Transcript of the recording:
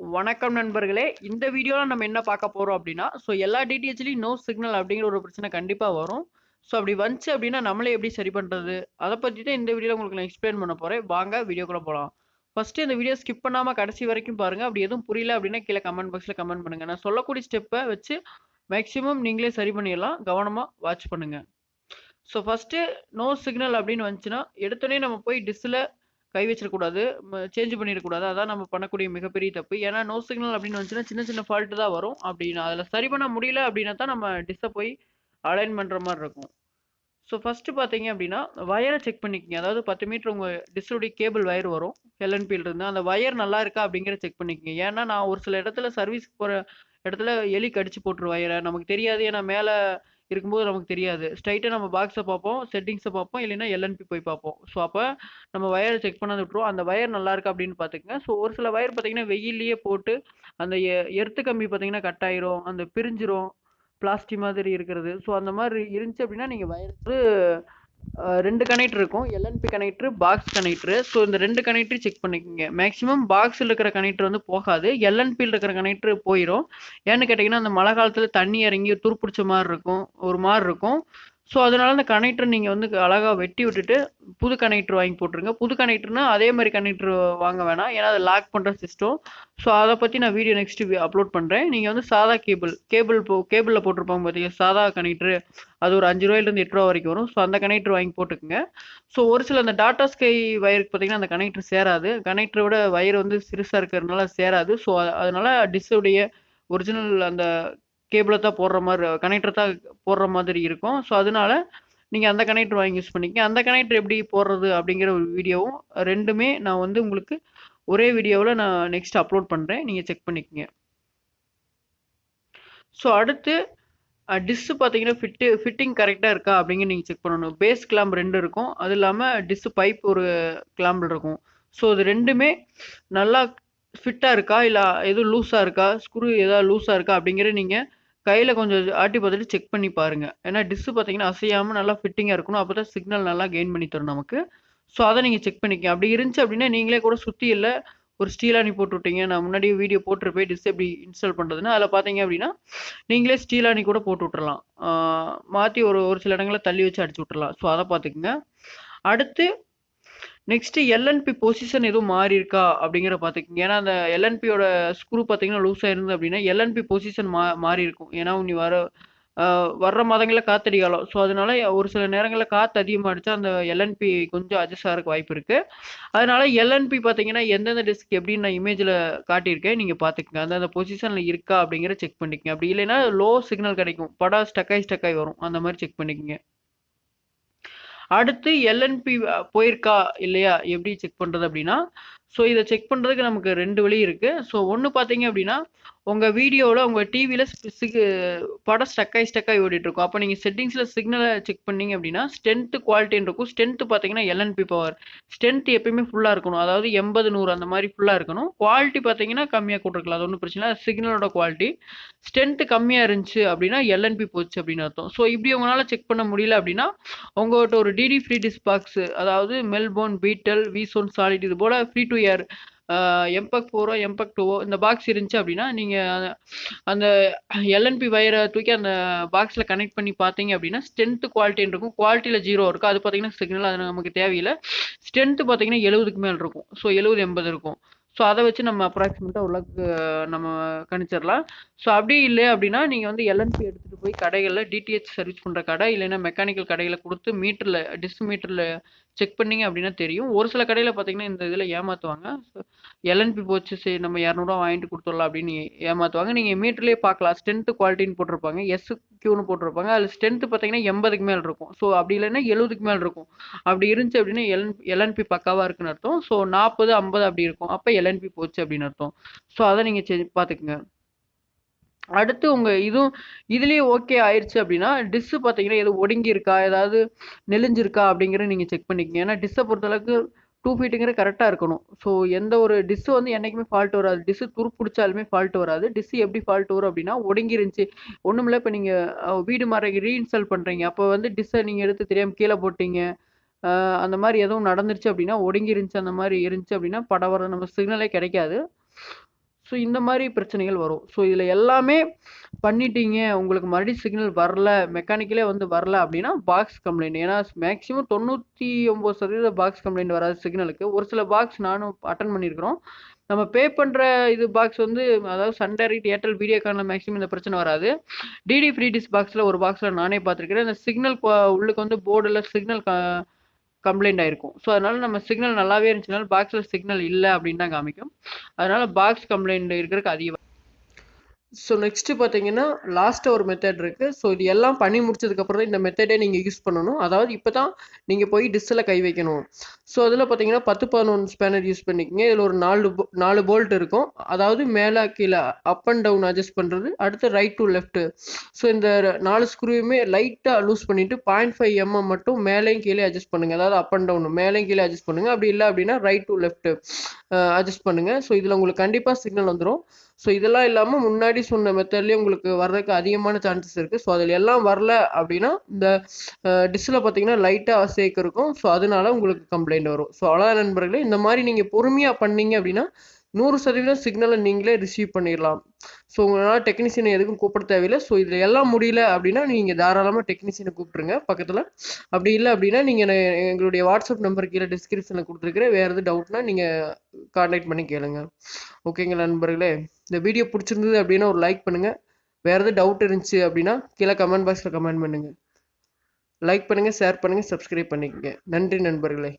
வணக்கம் நண்பர்களே. இந்த வீடியோல நம்ம என்ன பார்க்க போறோம் அப்டின்னா, எல்லா டிடிஹெச்லயும் நோ சிக்னல் அப்டிங்கிற ஒரு பிரச்சனை கண்டிப்பா வரும். அப்டி வந்துச்சு அப்டின்னா, நம்மளே எப்படி சரி பண்றது? அத பத்தி தான் இந்த வீடியோல உங்களுக்கு நான் எக்ஸ்பிளைன் பண்ண போறேன். வாங்க வீடியோக்குள்ள போலாம். ஃபர்ஸ்ட்டு இந்த வீடியோ ஸ்கிப் பண்ணாம கடைசி வரைக்கும் பாருங்க. அப்படி எதுவும் புரியல அப்டின்னா, கீழ கமெண்ட் பாக்ஸ்ல கமெண்ட் பண்ணுங்க. நான் சொல்லக்கூடிய ஸ்டெப்ப வச்சு மேக்ஸிமம் நீங்களே சரி பண்ணிறலாம். கவனமா வாட்ச் பண்ணுங்க. ஃபர்ஸ்ட்டு நோ சிக்னல் அப்படின்னு வந்துச்சுன்னா, எடுத்தோனே நம்ம போய் டிஷ்ல கை வச்சிடக்கூடாது. சேஞ்ச் பண்ணிறக்கூடாது. அதான் நம்ம பண்ணக்கூடிய மிகப்பெரிய தப்பு. ஏன்னா, நோ சிக்னல் அப்படின்னு வந்துச்சுன்னா, சின்ன சின்ன ஃபால்ட் தான் வரும். அப்படி அதில சரி பண்ண முடியல அப்படின்னா தான் நம்ம டிஷ்ஷ போய் அலைன் பண்ற மாரி இருக்கும். ஃபர்ஸ்ட்டு பார்த்தீங்க அப்படின்னா, வயர செக் பண்ணிக்கங்க. அதாவது 10 மீட்டர் உங்க டிஷ்ஷோடைய கேபிள் வயர் வரும். எல்என்பில இருந்து. அந்த வயர் நல்லா இருக்கா அப்படிங்கிறத செக் பண்ணிக்கங்க. ஏன்னா, நான் ஒரு சில இடத்துல சர்வீஸ்க்கு போற இடத்துல எலி கடிச்சு போட்டுரும் வயர. நமக்கு தெரியாது. ஏன்னா மேல இருக்கும்போது நமக்கு தெரியாது. ஸ்ட்ரைட்டா நம்ம பாக்ஸ பார்ப்போம், செட்டிங்ஸ பார்ப்போம், இல்லைன்னா எல்என்பி போய் பார்ப்போம். அப்ப நம்ம வயர செக் பண்ணாம விட்டுருவோம். அந்த வயர் நல்லா இருக்கா அப்படின்னு பார்த்துக்கங்க. ஒரு சில வயர் பார்த்தீங்கன்னா, வெயில்லயே போட்டு அந்த எர்த்து கம்பி பார்த்தீங்கன்னா கட் ஆயிரும். அந்த பிரிஞ்சிரும். பிளாஸ்டிக் மாதிரி இருக்கிறது. அந்த மாரி இருந்துச்சு அப்படின்னா, நீங்க வயர் 2 கனெக்டர் இருக்கும். LNB connector, box connector. இந்த 2 கனெக்டரையும் செக் பண்ணிக்கங்க. மேக்ஸிமம் பாக்ஸ்ல இருக்கிற கனெக்டர் வந்து போகாது. எல்என்பில இருக்கிற கனெக்டர் போயிரும். ஏன்னு கேட்டீங்கன்னா, அந்த மழை காலத்துல தண்ணி இறங்கி துரு பிடிச்ச மாரி இருக்கும். ஒரு மாரி இருக்கும். அதனால அந்த கனெக்டர் நீங்க வந்து அழகா வெட்டி விட்டுட்டு, புது கனெக்டர் வாங்கி போட்டுருங்க. புது கனெக்டர்னா அதே மாரி கனெக்டர் வாங்க வேணாம். ஏன்னா, அது லாக் பண்ற சிஸ்டம். அத பத்தி நான் வீடியோ நெக்ஸ்ட் அப்லோட் பண்றேன். நீங்க வந்து சாதா கேபிள்ல போட்டிருப்பாங்க பார்த்தீங்களா? சாதா கனெக்டர். அது ஒரு ரூ. 5லேருந்து ரூ. 8 வரைக்கும் வரும். அந்த கனெக்டர் வாங்கி போட்டுக்கங்க. ஒரு சில அந்த டாடா ஸ்கை வயருக்கு பார்த்தீங்கன்னா, அந்த கனெக்டர் சேராது. கனெக்டர விட வயர் வந்து சிறுசா இருக்கிறதுனால சேராது. அதனால டிஷ்ஷுடைய ஒரிஜினல் அந்த கேபிள தான் போடுற மாரி கனெக்டர் தான் போடுற மாதிரி இருக்கும். அதனால நீங்க அந்த கனெக்டர் வாங்கி யூஸ் பண்ணிக்கங்க. அந்த கனெக்டர் எப்படி போடுறது அப்படிங்கிற ஒரு வீடியோவும் 2மே நான் வந்து உங்களுக்கு ஒரே வீடியோவுல நான் நெக்ஸ்ட் அப்லோட் பண்றேன். நீங்க செக் பண்ணிக்கங்க. அடுத்து டிஷ் பார்த்தீங்கன்னா, ஃபிட்டிங் கரெக்ட்டா இருக்கா அப்படிங்கிறத நீங்க செக் பண்ணணும். பேஸ் கிளாம்ப் 2 இருக்கும். அது இல்லாம டிஷ் பைப் ஒரு கிளாம்ப்ல இருக்கும். இது 2மே நல்லா ஃபிட்டா இருக்கா? இல்ல எதுவும் லூஸா இருக்கா? ஸ்க்ரூ ஏதாவது லூஸா இருக்கா? அப்படிங்கிறத நீங்க கையில கொஞ்சம் ஆட்டி பார்த்துட்டு செக் பண்ணி பாருங்க. ஏன்னா டிஷ் பார்த்தீங்கன்னா, அசையாம நல்லா ஃபிட்டிங்கா இருக்கணும். அப்பதான் சிக்னல் நல்லா கெயின் பண்ணி தரும் நமக்கு. அத நீங்க செக் பண்ணிக்கங்க. அப்படி இருந்துச்சு அப்படின்னா, நீங்களே கூட சுத்தியல்ல ஒரு ஸ்டீலாணி போட்டு விட்டீங்க. நான் முன்னாடியே வீடியோ போட்டிருப்பேன். டிஷ் எப்படி இன்ஸ்டால் பண்றதுன்னு. அதில பார்த்தீங்க அப்படின்னா, நீங்களே ஸ்டீலாணி கூட போட்டு விட்டுறலாம். மாத்தி ஒரு ஒரு சில இடங்கள்ல தள்ளி வச்சு அடிச்சு விட்டுறலாம். அத பார்த்துக்கங்க. அடுத்து நெக்ஸ்ட் எல்என்பி பொசிஷன் எதுவும் மாறி இருக்கா அப்படிங்கிறத பார்த்துக்கங்க. ஏன்னா, அந்த எல்என்பியோட ஸ்க்ரூ பார்த்தீங்கன்னா, லூஸா இருந்தது அப்படின்னா, எல்என்பி பொசிஷன் மாறி இருக்கும். ஏன்னா, இனி அ வர்ற மாதங்கள்ல காத்தடி காலம். அதனால ஒரு சில நேரங்கள்ல காத்து அதிகமா அடிச்சா, அந்த எல்என்பி கொஞ்சம் அட்ஜஸ்ட் ஆகறக்கு வாய்ப்பு இருக்கு. அதனால எல்என்பி பார்த்தீங்கன்னா, எந்தெந்த டிஸ்க் எப்படின்னு நான் இமேஜ்ல காட்டியிருக்கேன். நீங்க பார்த்துக்கங்க. அந்தந்த பொசிஷன்ல இருக்கா அப்படிங்கிறத செக் பண்ணிக்கங்க. அப்படி இல்லைன்னா, லோ சிக்னல் கிடைக்கும். படம் ஸ்டக் ஆயி வரும். அந்த மாரி செக் பண்ணிக்கங்க. அடுத்து எல்என்பி போயிருக்கா இல்லையா? எப்படி செக் பண்றது அப்படின்னா, இத செக் பண்றதுக்கு நமக்கு 2 வழி இருக்கு. ஒண்ணு பார்த்தீங்க அப்படின்னா, உங்க வீடியோல உங்க டிவில படம் ஸ்டக் ஆயி ஓடிட்டு இருக்கும். அப்ப நீங்க செட்டிங்ஸ்ல சிக்னல செக் பண்ணீங்க அப்படின்னா, ஸ்ட்ரென்த் குவாலிட்டின்னு இருக்கும். ஸ்ட்ரென்த் பார்த்தீங்கன்னா எல்என்பி பவர். ஸ்ட்ரென்த் எப்பயுமே ஃபுல்லா இருக்கணும். அதாவது 80, 100 அந்த மாரி ஃபுல்லா இருக்கணும். குவாலிட்டி பார்த்தீங்கன்னா கம்மியா போட்டுருக்கலாம். அது ஒண்ணும் பிரச்சனை இல்ல. சிக்னலோட குவாலிட்டி. ஸ்ட்ரென்த் கம்மியா இருந்துச்சு அப்படின்னா, எல்என்பி போச்சு அப்படின்னு அர்த்தம். இப்படி உங்களால செக் பண்ண முடியல அப்படின்னா, உங்ககிட்ட ஒரு டிடி ஃப்ரீ டிஸ்க் பாக்ஸ் அதாவது மெல்போர்ன், பீட்டல், விசோன் சாலிட் இது போல free to air MPEG 4ஓ, MPEG 2ஓ இந்த பாக்ஸ் இருந்துச்சு அப்படின்னா, நீங்க அந்த எல்என்பி வயர தூக்கி அந்த பாக்ஸ்ல கனெக்ட் பண்ணி பார்த்தீங்க அப்படின்னா, ஸ்ட்ரென்த் குவாலிட்டின்னு இருக்கும். குவாலிட்டில 0 இருக்கும். அது பார்த்தீங்கன்னா சிக்னல் அது நமக்கு தேவையில்ல. ஸ்ட்ரென்த் பார்த்தீங்கன்னா 70க்கு மேல இருக்கும். 70, 80 இருக்கும். அத வச்சு நம்ம அப்ராக்ஸிமேட்டா ஓரளவுக்கு நம்ம கணிச்சிடலாம். அப்படி இல்ல அப்படின்னா, நீங்க வந்து எல்என்பி எடுத்துட்டு போய் கடைகள்ல டிடிஹெச் சர்வீஸ் பண்ற கடை, இல்லைன்னா மெக்கானிக்கல் கடையில குடுத்து டிஷ் மீட்டர்ல செக் பண்ணீங்க அப்படின்னா தெரியும். ஒரு சில கடையில பார்த்தீங்கன்னா, இந்த இதுல ஏமாத்துவாங்க. எல்என்பி போச்சு சரி நம்ம ரூ. 200 வாங்கிட்டு குடுத்துடலாம் அப்படின்னு ஏமாத்துவாங்க. நீங்க மீட்டர்லயே பார்க்கலாம். ஸ்ட்ரென்த் குவாலிட்டின்னு போட்டிருப்பாங்க. எஸ்கியூன்னு போட்டிருப்பாங்க. அதுல ஸ்ட்ரென்த் பார்த்தீங்கன்னா 80க்கு மேல இருக்கும். அப்படி இல்லைன்னா 70க்கு மேல இருக்கும். அப்படி இருந்துச்சு அப்படின்னா எல்என்பி பக்காவா இருக்குன்னு அர்த்தம். 40, 50 அப்படி இருக்கும். அப்ப எல்என்பி போச்சு அப்படின்னு அர்த்தம். அத நீங்க பார்த்துக்கங்க. அடுத்து உங்க இதுலயே ஓகே ஆயிருச்சு அப்படின்னா, டிஷ் பார்த்தீங்கன்னா, எதுவும் ஒடுங்கி இருக்கா? ஏதாவது நெளிஞ்சிருக்கா? அப்படிங்கிறத நீங்க செக் பண்ணிக்கங்க. ஏன்னா டிஷ்ஷ பொறுத்தளவுக்கு 2 ஃபீட்டுங்கிறது கரெக்ட்டா இருக்கணும். எந்த ஒரு டிஷ் வந்து என்னைக்குமே ஃபால்ட் வராது. டிஷ் துரு புடிச்சாலுமே ஃபால்ட் வராது. டிஷ் எப்படி ஃபால்ட் வரும் அப்படின்னா, ஒடுங்கி இருந்துச்சு. ஒண்ணுமில்ல இப்ப நீங்க வீடு மாற ரீஇன்ஸ்டால் பண்றீங்க. அப்ப வந்து டிஷ்ஷ நீங்க எடுத்து தெரியாம கீழ போட்டீங்க. அ அந்த மாரி எதுவும் நடந்துருச்சு அப்படின்னா, ஒடுங்கி இருந்துச்சு அந்த மாரி இருந்துச்சு அப்படின்னா, படம் வர நம்ம சிக்னலே கிடைக்காது. ஸோ இந்த மாதிரி பிரச்சனைகள் வரும். ஸோ இதில் எல்லாமே பண்ணிட்டீங்க, உங்களுக்கு மறுபடியும் சிக்னல் வரல, மெக்கானிக்கலே வந்து வரல அப்படின்னா பாக்ஸ் கம்ப்ளைண்ட். ஏன்னா மேக்ஸிமம் 99% பாக்ஸ் கம்ப்ளைண்ட் வராது சிக்னலுக்கு. ஒரு சில பாக்ஸ் நானும் அட்டன் பண்ணியிருக்கிறோம். நம்ம பே பண்ணுற இது பாக்ஸ் வந்து, அதாவது சன் டைரக்ட், ஏர்டெல், வீடியோகானில் மேக்ஸிமம் இந்த பிரச்சனை வராது. டிடி ஃப்ரீ டிஷ் பாக்ஸில் ஒரு பாக்ஸில் நானே பார்த்துருக்கிறேன். இந்த சிக்னல் உள்ளுக்கு வந்து போர்டில் சிக்னல் கம்ப்ளைண்ட் ஆயிருக்கும். ஸோ அதனால நம்ம சிக்னல் நல்லாவே இருந்துச்சுனாலும் பாக்ஸில் சிக்னல் இல்லை அப்படின்னு தான் காமிக்கும். அதனால பாக்ஸ் கம்ப்ளைண்ட் இருக்கிறதுக்கு அதிகம். ஸோ நெக்ஸ்ட்டு பார்த்தீங்கன்னா லாஸ்ட்டாக ஒரு மெத்தட் இருக்குது. ஸோ இது எல்லாம் பண்ணி முடிச்சதுக்கப்புறம் தான் இந்த மெத்தடே நீங்கள் யூஸ் பண்ணணும். அதாவது இப்போ தான் நீங்கள் போய் டிஸ்ஸில் கை வைக்கணும். ஸோ அதில் பார்த்தீங்கன்னா 10-11 ஸ்பேனர் யூஸ் பண்ணிக்கங்க. இதில் ஒரு 4 போல்ட் இருக்கும். அதாவது மேலே கீழே அப் அண்ட் டவுன் அட்ஜஸ்ட் பண்ணுறது, அடுத்து ரைட் டு லெஃப்ட்டு. ஸோ இந்த 4 ஸ்க்ரூவையுமே லைட்டாக லூஸ் பண்ணிவிட்டு 0.5 mm மட்டும் மேலேயும் கீழே அட்ஜஸ்ட் பண்ணுங்கள். அதாவது அப் அண்ட் டவுன் மேலேயும் கீழே அட்ஜஸ்ட் பண்ணுங்கள். அப்படி இல்லை அப்படின்னா ரைட் டு லெஃப்ட்டு அட்ஜஸ்ட் பண்ணுங்கள். ஸோ இதில் உங்களுக்கு கண்டிப்பாக சிக்னல் வந்துடும். ஸோ இதெல்லாம் இல்லாமல் முன்னாடி சொன்ன மெத்தட்லேயே உங்களுக்கு வர்றதுக்கு அதிகமான சான்சஸ் இருக்குது. ஸோ அதில் எல்லாம் வரல அப்படின்னா இந்த டிஷ்ஷில் பார்த்தீங்கன்னா லைட்டாக சேக் இருக்கும். ஸோ அதனால உங்களுக்கு கம்ப்ளைண்ட் வரும். ஸோ அவ்வளோதான் நண்பர்களே. இந்த மாதிரி நீங்கள் பொறுமையாக பண்ணீங்க அப்படின்னா 100% சிக்னலை நீங்களே ரிசீவ் பண்ணிடலாம். ஸோ உங்களால் டெக்னீஷியனை எதுக்கும் கூப்பிட தேவையில்லை. ஸோ இதில் எல்லாம் முடியல அப்படின்னா நீங்கள் தாராளமாக டெக்னீஷியனை கூப்பிட்ருங்க பக்கத்தில். அப்படி இல்லை அப்படின்னா நீங்கள் எங்களுடைய வாட்ஸ்அப் நம்பர் கீழே டிஸ்கிரிப்ஷனில் கொடுத்துருக்குறேன். வேறு எதுவும் டவுட்னா நீங்கள் கான்டாக்ட் பண்ணி கேளுங்க. ஓகேங்களா நண்பர்களே? இந்த வீடியோ பிடிச்சிருந்தது அப்படின்னா ஒரு லைக் பண்ணுங்கள். வேறு எதுவும் டவுட் இருந்துச்சு அப்படின்னா கீழே கமெண்ட் பாக்ஸில் கமெண்ட் பண்ணுங்கள். லைக் பண்ணுங்கள், ஷேர் பண்ணுங்கள், சப்ஸ்கிரைப் பண்ணிக்கங்க. நன்றி நண்பர்களே.